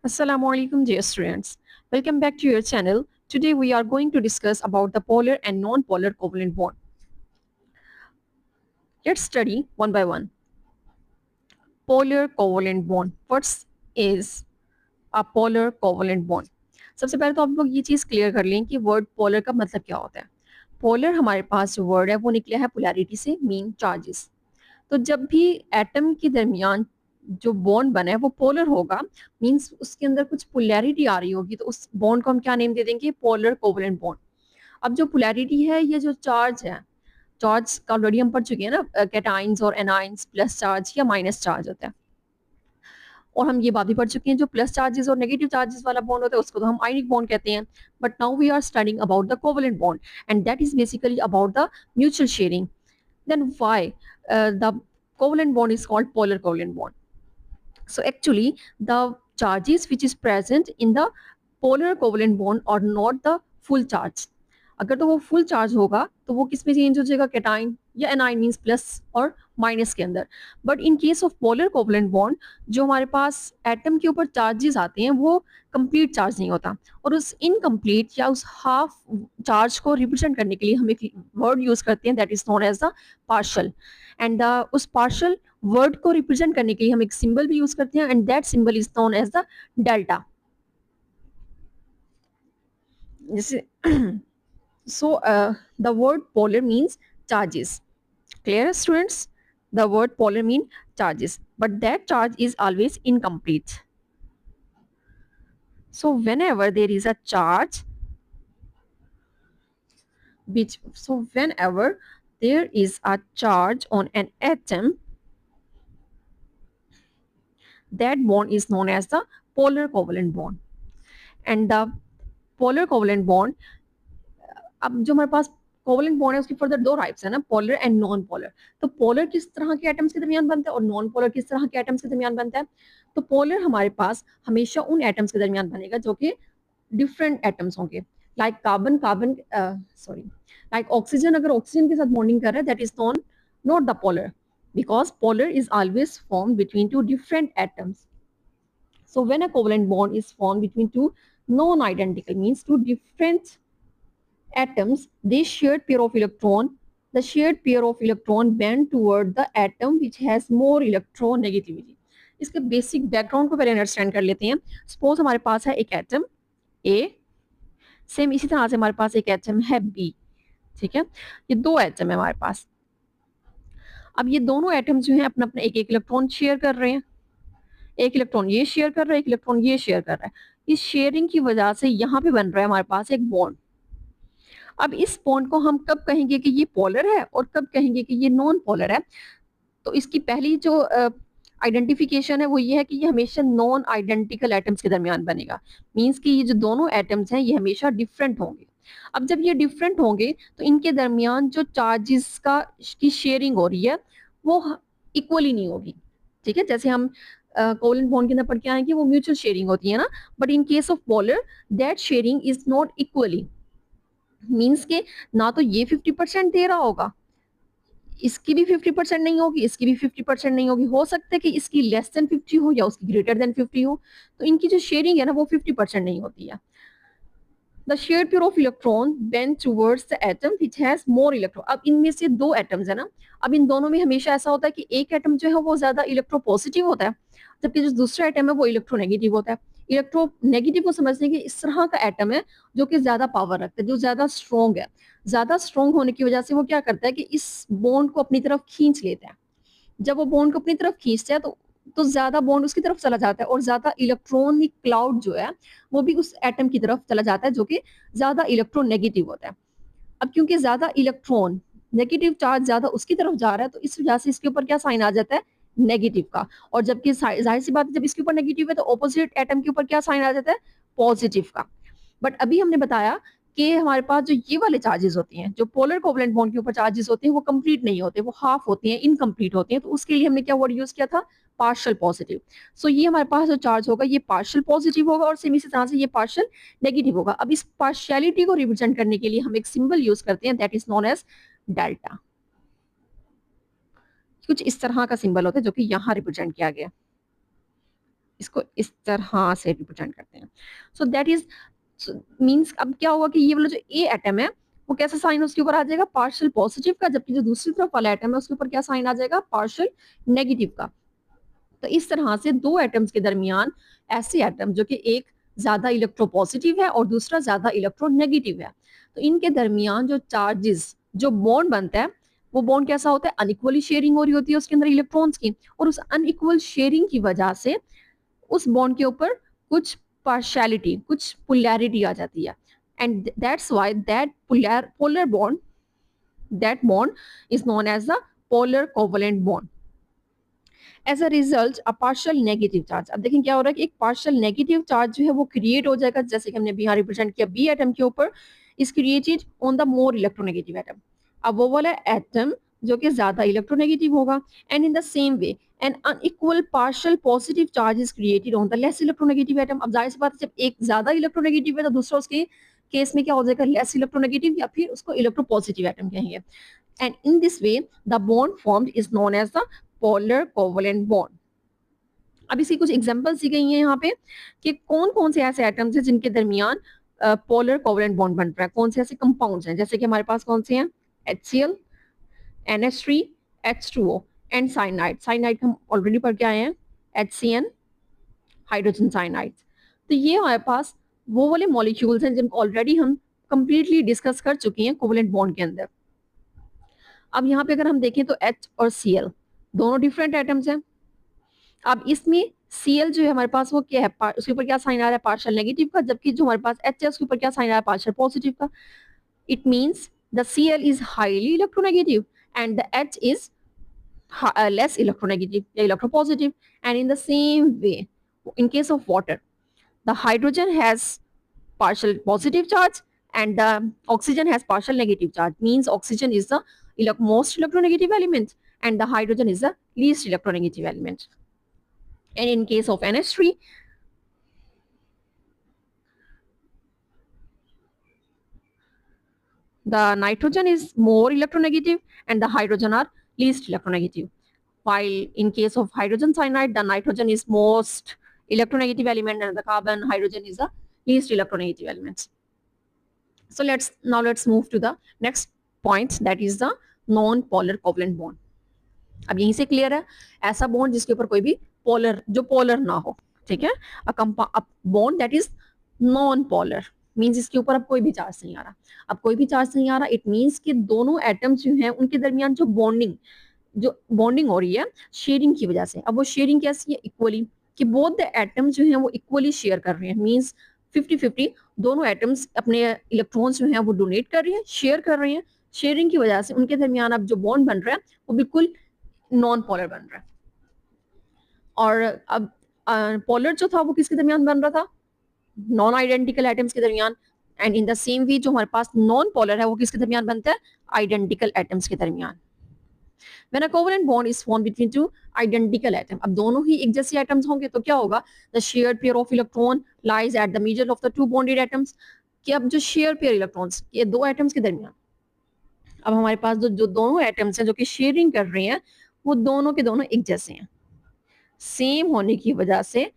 Assalamu alaikum dear students. Welcome back to your channel. Today we are going to discuss about the polar and non-polar covalent bond. Let's study one by one. Polar covalent bond. What is a polar covalent bond? सबसे पहले तो आप लोग ये चीज़ clear कर लें कि word polar का मतलब क्या होता है. पोलर हमारे पास जो वर्ड है वो निकला है पोलैरिटी से, मीन चार्जेस. तो जब भी एटम के दरमियान जो बॉन्ड बना है वो पोलर होगा, मींस उसके अंदर कुछ पोलैरिटी आ रही होगी, तो उस बॉन्ड को हम क्या नेम दे देंगे? Polar covalent bond. अब जो पोलैरिटी है, ये जो चार्ज है, चार्ज का ऑलरेडी हम पढ़ चुके हैं ना, कैटाइंस और एनाइंस, प्लस चार्ज या माइनस चार्ज होता है. और हम ये बात भी पढ़ चुके हैं, जो प्लस चार्जेस और नेगेटिव चार्जेस वाला बॉन्ड होता है उसको तो हम आयनिक बॉन्ड कहते हैं. But now we are studying about the covalent bond, and that is basically about the mutual sharing. Then why the covalent bond is called polar covalent bond? So actually, the charges which is present in the polar covalent bond are not the full charge. अगर तो वो full charge होगा तो वो किस में change हो जाएगा? कैटाइन या एनाइन, मींस प्लस और माइनस के अंदर. But in case of polar covalent bond, जो हमारे पास एटम के ऊपर चार्जेस आते हैं वो कंप्लीट चार्ज नहीं होता, और उस इनकम्प्लीट या उस हाफ चार्ज को रिप्रेजेंट करने के लिए हम एक वर्ड यूज करते हैं, that is known as the partial. And उस पार्शल वर्ड को रिप्रेजेंट करने के लिए हम एक सिंबल भी यूज करते हैं, and that symbol is known as the delta. जैसे so the word polar means charges. Clear, students? The word polar means charges, but that charge is always incomplete. So whenever there is a charge whenever there is a charge on an atom, that bond is known as the polar covalent bond. And the polar covalent bond, अब जो हमारे पास covalent bond है उसकी further दो types है ना, polar and non polar. तो polar किस तरह के एटम्स के दरमियान बनता है और नॉन पोलर किस तरह के एटम्स के दरमियान बनता है? तो पोलर हमारे पास हमेशा उन एटम्स के दरमियान बनेगा जो कि डिफरेंट एटम्स होंगे. Like carbon carbon sorry like oxygen, अगर ऑक्सीजन के साथ बॉन्डिंग कर रहा है, that is non not the polar, because polar is always formed between two different atoms. So when a covalent bond is formed between two non-identical, means two different atoms, they shared pair of electron. The shared pair of electron bend toward the atom which has more electronegativity. इसके basic background को पहले understand कर लेते हैं. Suppose हमारे पास है एक atom A, same इसी तरह से हमारे पास एक एटम है बी. ठीक है, ये दो एटम है हमारे पास. अब ये दोनों एटम जो हैं अपना अपना एक एक इलेक्ट्रॉन शेयर कर रहे हैं. एक इलेक्ट्रॉन ये शेयर कर रहा है, एक इलेक्ट्रॉन ये शेयर कर रहा है. इस शेयरिंग की वजह से यहाँ पे बन रहा है हमारे पास एक बॉन्ड. अब इस बॉन्ड को हम कब कहेंगे कि ये पोलर है और कब कहेंगे कि ये नॉन पोलर है? तो इसकी पहली जो आइडेंटिफिकेशन है वो ये है कि ये हमेशा नॉन आइडेंटिकल एटम्स के दरमियान बनेगा. मींस कि ये जो दोनों एटम्स हैं ये हमेशा डिफरेंट होंगे. अब जब ये डिफरेंट होंगे तो इनके दरमियान जो चार्जेस का की शेयरिंग हो रही है वो इक्वली नहीं होगी. ठीक है, जैसे हम कोवलेंट बॉन्ड के अंदर पढ़ के आए कि वो म्यूचुअल शेयरिंग होती है ना, but in case of polar that sharing is not equally. Means के ना तो ये 50% दे रहा होगा, इसकी भी 50% नहीं होगी, इसकी भी 50% नहीं होगी. हो सकता है कि इसकी लेस देन 50 हो या उसकी ग्रेटर देन 50 हो, तो इनकी जो शेयरिंग है ना वो 50% नहीं होती है. The shared pair of electron bend towards the atom which has more electron. अब इनमें से दो एटम्स है ना, अब इन दोनों में हमेशा ऐसा होता है कि एक एटम जो है वो ज्यादा इलेक्ट्रोपॉजिटिव होता है, जबकि जो दूसरा एटम है वो इलेक्ट्रोनेगेटिव होता है. इलेक्ट्रोनेगेटिव को समझने के इस तरह का एटम है जो कि ज्यादा पावर रखता है, जो ज्यादा स्ट्रॉन्ग है. ज्यादा स्ट्रॉन्ग होने की वजह से वो क्या करता है कि इस बॉन्ड को अपनी तरफ खींच लेता है. जब वो बॉन्ड को अपनी तरफ खींचता है तो ज्यादा बॉन्ड उसकी तरफ चला जाता है, और ज्यादा इलेक्ट्रॉनिक क्लाउड जो है वो भी उस एटम की तरफ चला जाता है जो कि ज्यादा इलेक्ट्रोनेगेटिव होता है. अब क्योंकि ज्यादा इलेक्ट्रॉन नेगेटिव चार्ज ज्यादा उसकी तरफ जा रहा है, तो इस वजह से इसके ऊपर क्या साइन आ जाता है? नेगेटिव का. और जबकि जाहिर सी बात है जब इसके ऊपर नेगेटिव है तो ऑपोजिट एटम के ऊपर क्या साइन आ जाता है? पॉजिटिव का. बट अभी हमने बताया कि हमारे पास जो ये वाले चार्जेस होते हैं, जो पोलर कोवलेंट बॉन्ड के ऊपर चार्जेस होते हैं, वो कंप्लीट नहीं होते, वो हाफ होते हैं, इनकम्प्लीट होते हैं. तो उसके लिए हमने क्या वर्ड यूज किया था? Partial positive. सो ये हमारे पास जो चार्ज होगा ये पार्शियल पॉजिटिव होगा, और सेम इसी तरह से ये पार्शियल नेगेटिव होगा. अब इस पार्शियलिटी को रिप्रेजेंट करने के लिए हम एक सिंबल यूज करते हैं, that is known as delta. कुछ इस तरह का सिंबल होता है जो कि यहाँ रिप्रेजेंट किया गया. इसको इस तरह से रिप्रेजेंट करते हैं। सो दैट इज मींस अब क्या होगा कि ये वाला जो ए एटम है वो कैसा साइन उसके ऊपर आ जाएगा, पार्शियल पॉजिटिव का, जबकि जो दूसरी तरफ वाला एटम है उसके ऊपर क्या साइन आ जाएगा, पार्शियल नेगेटिव का। तो इस तरह से दो एटम्स के दरमियान ऐसे एटम जो कि एक ज्यादा इलेक्ट्रोपॉजिटिव है और दूसरा ज्यादा इलेक्ट्रोनेगेटिव है, तो इनके दरमियान जो चार्जेस, जो बॉन्ड बनता है, वो बॉन्ड कैसा होता है, अनइक्वली शेयरिंग हो रही होती है उसके अंदर इलेक्ट्रॉन्स की, और उस अनइक्वल शेयरिंग की वजह से उस बॉन्ड के ऊपर कुछ पार्शियलिटी, कुछ पोलैरिटी आ जाती है, and that's why that polar bond, that bond is known as the polar covalent bond. As a result, a partial negative charge, अब देखें क्या हो रहा है कि एक partial negative charge जो है वो क्रिएट हो जाएगा, जैसे कि हमने अभी यहाँ रिप्रेजेंट किया बी एटम के ऊपर, is created on the more electronegative atom. अब वो वाला एटम जो कि ज्यादा इलेक्ट्रोनेगेटिव होगा, and in the same way an unequal partial positive charge is created on the less electronegative atom. अब जाहिर सी बात है जब एक ज्यादा इलेक्ट्रोनेगेटिव है तो दूसरा उसके केस में क्या हो जाएगा, लेस इलेक्ट्रोनेगेटिव, या फिर उसको इलेक्ट्रोपॉजिटिव एटम कहेंगे, and in this way the bond formed is known as the polar covalent bond. अब इसकी कुछ एग्जांपल्स दी गई हैं यहाँ पे कि कौन कौन से ऐसे एटम्स हैं जिनके दरमियान पोलर कोवलेंट बॉन्ड बन रहा है, कौन से ऐसे कंपाउंड्स हैं, जैसे कि हमारे पास कौन से हैं, HCl, NH3, H2O and cyanide. Cyanide हम ऑलरेडी पढ़ के आए हैं, HCN, हाइड्रोजन साइनाइड। तो ये हमारे पास वो वाले मॉलिक्यूल्स हैं जिनको ऑलरेडी हम कंप्लीटली डिस्कस कर चुके हैं कोवलेंट बॉन्ड के अंदर। अब यहाँ पे अगर हम देखें तो H और Cl दोनों डिफरेंट एटम्स हैं। अब इसमें Cl जो है हमारे पास वो क्या है, उसके ऊपर क्या साइन आ रहा है, पार्शियल नेगेटिव का, जबकि जो हमारे पास H है उसके ऊपर क्या साइन आ रहा है, पार्शियल पॉजिटिव का। It means the Cl is highly electronegative and the H is less electronegative, electropositive, and in the same way, in case of water, the hydrogen has partial positive charge and the oxygen has partial negative charge. Means oxygen is the most electronegative element and the hydrogen is the least electronegative element. And in case of NH3, the nitrogen is more electronegative and the hydrogen are least electronegative. While in case of hydrogen cyanide, the nitrogen is most electronegative element and the carbon hydrogen is the least electronegative element. So let's move to the next point, that is the non-polar covalent bond. अब यहीं से clear है, ऐसा bond जिसके ऊपर कोई भी polar, जो पोलर ना हो, ठीक है, a bond that is non polar means इसके ऊपर अब कोई भी चार्ज नहीं आ रहा। अब कोई भी चार्ज नहीं आ रहा, इट मींस कि दोनों एटम्स जो हैं उनके दरमियान जो बॉन्डिंग हो रही है शेयरिंग की वजह से। अब वो शेयरिंग कैसी है, इक्वली, कि बोथ द एटम्स जो हैं वो इक्वली शेयर कर रहे हैं, मींस 50-50 दोनों एटम्स अपने इलेक्ट्रॉन्स जो हैं वो डोनेट कर रहे हैं, शेयर कर रहे हैं। शेयरिंग की वजह से उनके दरमियान अब जो बॉन्ड बन रहा है वो बिल्कुल नॉन पोलर बन रहा है। और अब पोलर जो था वो किसके दरमियान बन रहा था, नॉन आइडेंटिकल एटम्स के दरमियान, and in the same way जो हमारे पास नॉन पोलर है वो किसके दरमियान बनता है, आइडेंटिकल एटम्स के दरमियान। When a covalent bond is formed between two identical atoms, अब दोनों ही एक जैसे एटम्स होंगे तो क्या होगा, the shared pair of electron lies at the middle of the two bonded atoms, कि अब जो शेयर पेयर इलेक्ट्रॉन्स ये दो एटम्स के दरमियान, अब हमारे पास जो दोनों एटम्स हैं जो कि शेयरिंग कर रहे हैं वो दोनों के दोनों एक जैसे हैं, सेम होने की वजह से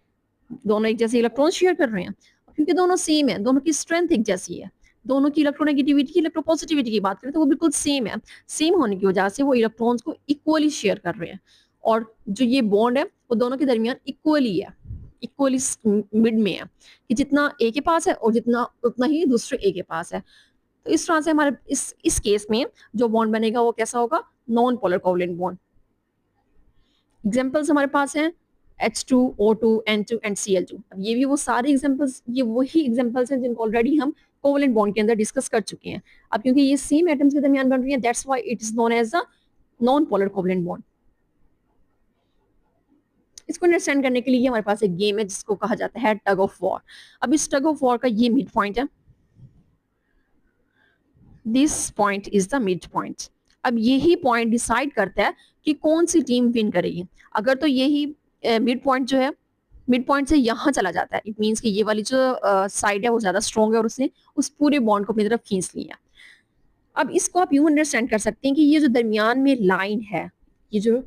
दोनों एक जैसे इलेक्ट्रॉन शेयर कर रहे हैं, क्योंकि दोनों सेम है, दोनों की स्ट्रेंथ एक जैसी है, दोनों की इलेक्ट्रोनेगेटिविटी, इलेक्ट्रोपॉजिटिविटी की बात करें तो वो बिल्कुल सेम है। सेम होने की वजह से वो इलेक्ट्रॉन्स को इक्वली शेयर कर रहे हैं, और जो ये बॉन्ड है वो दोनों के दरमियान इक्वली है, इक्वली मिड में है, कि जितना ए के पास है और जितना उतना ही दूसरे ए के पास है। तो इस तरह से हमारे इस केस में जो बॉन्ड बनेगा वो कैसा होगा, non polar covalent bond. Examples हमारे पास हैं H2, O2, N2 and Cl2। अब ये भी वो सारे एग्जाम्पल्स, ये वही एग्जाम्पल्स हैं जिनको ऑलरेडी हम कोवलेंट बॉन्ड के अंदर डिस्कस कर चुके हैं। अब क्योंकि ये सेम एटम्स के दरमियान बन रही है, that's why it is known as the non polar covalent bond. इसको अंडरस्टैंड करने के लिए हमारे पास एक गेम है जिसको कहा जाता है टग ऑफ वॉर। अब इस टग ऑफ वॉर का ये मिड पॉइंट है, this point is the mid point. अब यही पॉइंट डिसाइड करता है कि कौन सी टीम विन करेगी। अगर तो यही मिड पॉइंट जो है मिड पॉइंट से यहाँ चला जाता है, इट मीन्स कि ये वाली जो साइड है वो ज्यादा स्ट्रॉन्ग है और उसने उस पूरे बॉन्ड को अपनी तरफ खींच लिया। अब इसको आप यूं अंडरस्टैंड कर सकते हैं कि ये जो दरमियान में लाइन है, ये जो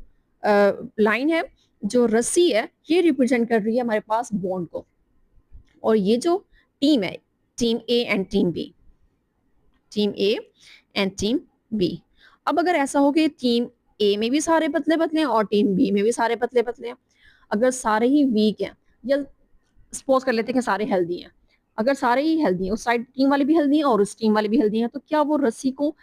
लाइन है जो रस्सी है ये रिप्रेजेंट कर रही है हमारे पास बॉन्ड को, और ये जो टीम है, team A and team B, team A and team B. अब अगर ऐसा हो कि टीम ए में भी सारे पतले पतले हैं और टीम बी में भी सारे पतले पतले हैं, अगर सारे ही वीक हैं, या सपोज कर लेते हैं कि सारे हेल्दी हैं, अगर सारे ही हेल्दी हैं, उस साइड टीम वाले भी हेल्दी हैं और उस टीम वाले भी हेल्दी हैं, तो क्या वो रस्सी को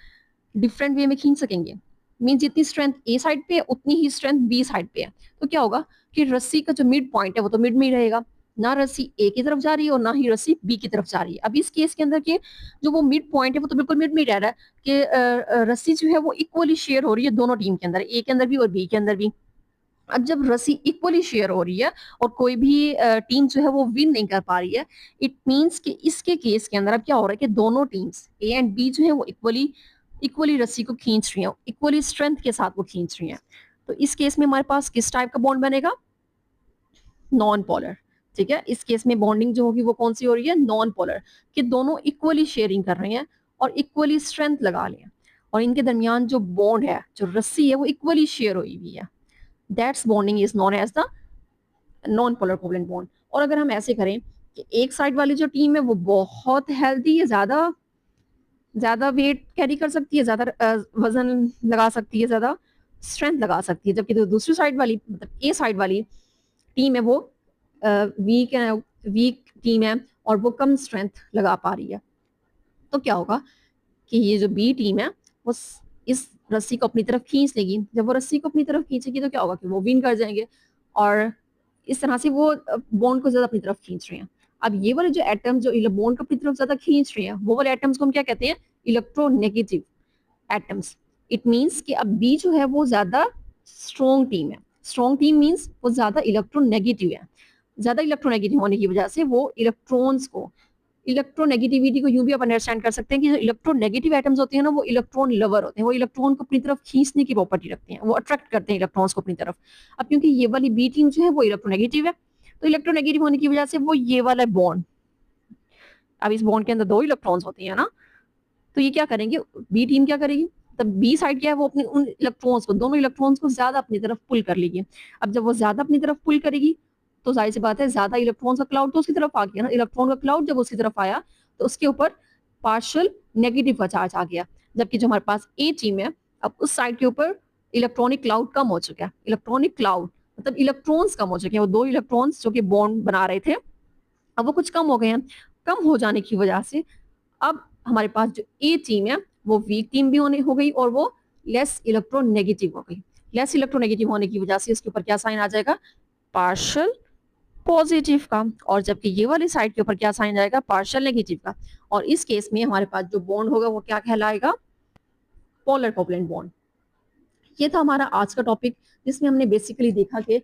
डिफरेंट वे में खींच सकेंगे? मीन जितनी स्ट्रेंथ ए साइड पे है उतनी ही स्ट्रेंथ बी साइड पे है, तो क्या होगा कि रस्सी का जो मिड पॉइंट है वो तो मिड में ही रहेगा, ना रस्सी ए की तरफ जा रही है और ना ही रस्सी बी की तरफ जा रही है। अब इस केस के अंदर के जो वो मिड पॉइंट है वो तो बिल्कुल मिड में ही रह रहा है कि रस्सी जो है वो इक्वली शेयर हो रही है दोनों टीम के अंदर, ए के अंदर भी और बी के अंदर भी। अब जब रस्सी इक्वली शेयर हो रही है और कोई भी टीम जो है वो विन नहीं कर पा रही है, इट मींस कि इसके केस के अंदर अब क्या हो रहा है कि दोनों टीम्स ए एंड बी जो है वो इक्वली इक्वली रस्सी को खींच रही हैं, इक्वली स्ट्रेंथ के साथ वो खींच रही हैं। तो इस केस में हमारे पास किस टाइप का बॉन्ड बनेगा? Non polar. ठीक है, इस केस में बॉन्डिंग जो होगी वो कौन सी हो रही है? नॉन पोलर, कि दोनों इक्वली शेयरिंग कर रहे हैं और इक्वली स्ट्रेंथ लगा रहे हैं, और इनके दरमियान जो बॉन्ड है, जो रस्सी है, वो इक्वली शेयर हुई हुई है। That's bonding is known as the non polar covalent bond. और अगर हम ऐसे करें कि एक साइड वाली जो टीम है वो बहुत हेल्दी है, ज्यादा ज्यादा वेट कैरी कर सकती है, ज्यादा वजन लगा सकती है, ज्यादा स्ट्रेंथ लगा सकती है, जबकि दूसरी साइड वाली मतलब ए साइड वाली टीम है वो वीक है, वीक टीम है और वो कम स्ट्रेंथ लगा पा रही है। तो क्या होगा कि ये जो बी टीम है वो इस रस्सी को अपनी तरफ खींच लेगी। जब वो रस्सी को अपनी तरफ खींचेगी तो क्या होगा कि वो विन कर जाएंगे, और इस तरह से वो बॉन्ड को ज्यादा अपनी तरफ खींच रहे हैं। अब ये वाले जो एटम जो बॉन्ड को अपनी तरफ ज्यादा खींच रहे हैं, वो वाले एटम्स को हम क्या कहते हैं? Electronegative atoms. इट मीन्स कि अब बी जो है वो ज्यादा स्ट्रॉन्ग टीम है। स्ट्रॉन्ग टीम मीन्स वो ज्यादा इलेक्ट्रोनेगेटिव है। ज्यादा इलेक्ट्रोनेगेटिव होने की वजह से वो इलेक्ट्रॉन्स को, इलेक्ट्रोनेगेटिविटी को यूं भी आप अंडरस्टैंड कर सकते हैं कि जो इलेक्ट्रोनेगेटिव एटम्स होते हैं ना, वो इलेक्ट्रॉन लवर होते हैं, वो इलेक्ट्रॉन को अपनी तरफ खींचने की प्रॉपर्टी रखते हैं, वो अट्रैक्ट करते हैं इलेक्ट्रॉन्स को अपनी तरफ। अब क्योंकि ये वाली बी टीम जो है वो इलेक्ट्रोनेगेटिव है, तो इलेक्ट्रोनेगेटिव होने की वजह से वो ये वाला बॉन्ड, अब इस बॉन्ड के अंदर दो इलेक्ट्रॉन्स होते हैं ना, तो ये क्या करेंगे, बी टीम क्या करेगी, तब बी साइड क्या है, वो अपने उन इलेक्ट्रॉन्स को, दोनों इलेक्ट्रॉन्स को ज्यादा अपनी तरफ पुल कर लेगी। अब जब वो ज्यादा अपनी तरफ पुल करेगी तो जाहिर सी बात है ज्यादा इलेक्ट्रॉन्स का क्लाउड तो उसकी तरफ आ गया ना, इलेक्ट्रॉन का क्लाउड जब उसकी तरफ आया तो उसके ऊपर पार्शियल नेगेटिव का चार्ज आ गया, जबकि जो हमारे पास ए टीम है, अब उस साइड के ऊपर इलेक्ट्रॉनिक क्लाउड कम हो चुका है। इलेक्ट्रॉनिक क्लाउड मतलब इलेक्ट्रॉन्स कम हो चुके हैं, वो दो इलेक्ट्रॉन्स जो कि बॉन्ड बना रहे थे अब वो कुछ कम हो गए हैं। कम हो जाने की वजह से अब हमारे पास जो ए टीम है वो वीक टीम भी होने हो गई और वो लेस इलेक्ट्रोनेगेटिव हो गई। लेस इलेक्ट्रोनेगेटिव होने की वजह से इसके ऊपर क्या साइन आ जाएगा? पार्शियल पॉजिटिव का, और जबकि ये वाली साइड के ऊपर क्या साइन जाएगा? पार्शियल नेगेटिव का। और इस केस में हमारे पास जो बॉन्ड होगा वो क्या कहलाएगा? Polar covalent bond. ये था हमारा आज का टॉपिक, जिसमें हमने बेसिकली देखा कि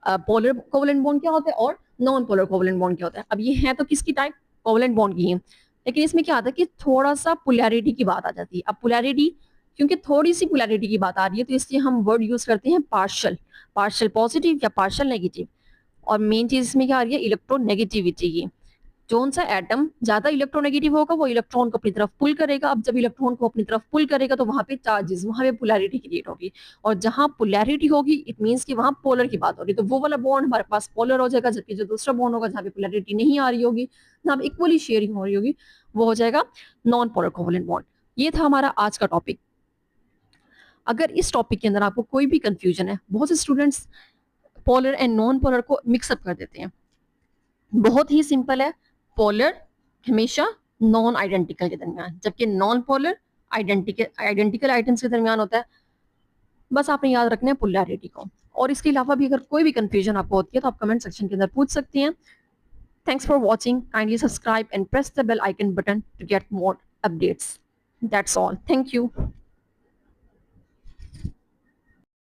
पोलर कोवलेंट बॉन्ड क्या होता है और नॉन पोलर कोवलेंट बॉन्ड क्या होता है। अब ये है तो किसकी टाइप? कोवलेंट बॉन्ड की है, लेकिन इसमें क्या आता है कि थोड़ा सा पोलैरिटी की बात आ जाती है। अब पोलैरिटी, क्योंकि थोड़ी सी पोलैरिटी की बात आ रही है तो इसलिए हम वर्ड यूज करते हैं पार्शियल, पार्शियल पॉजिटिव या पार्शियल नेगेटिव। और मेन चीज इसमें क्या आ रही है? इलेक्ट्रोनेगेटिविटी की। कौन सा एटम ज्यादा इलेक्ट्रोनेगेटिव होगा वो इलेक्ट्रॉन को अपनी तरफ पुल करेगा। अब जब इलेक्ट्रॉन को अपनी तरफ पुल करेगा तो वहां पे चार्जेस, वहां पे पोलैरिटी क्रिएट होगी, और जहां पोलैरिटी होगी इट मींस कि वहां पोलर की बात हो रही है, तो वो वाला बॉन्ड हमारे पास पोलर हो जाएगा। जबकि जो दूसरा बॉन्ड होगा जहाँ पे पोलैरिटी नहीं आ रही होगी, जहाँ पे इक्वली शेयरिंग हो रही होगी, वो हो जाएगा नॉन पोलर कोवलेंट बॉन्ड। ये था हमारा आज का टॉपिक। अगर इस टॉपिक के अंदर आपको कोई भी कंफ्यूजन है, बहुत से students polar and non polar को मिक्सअप कर देते हैं। बहुत ही सिंपल है, पोलर हमेशा नॉन आइडेंटिकल के दरमियान, जबकि नॉन पोलर आइडेंटिकल आइटम्स के दरमियान होता है। बस आपने याद रखना है पोलैरिटी को। और इसके अलावा भी अगर कोई भी कंफ्यूजन आपको होती है तो आप कमेंट सेक्शन के अंदर पूछ सकती हैं। Thanks for watching, kindly subscribe and press the bell icon button to get more updates. That's all, thank you.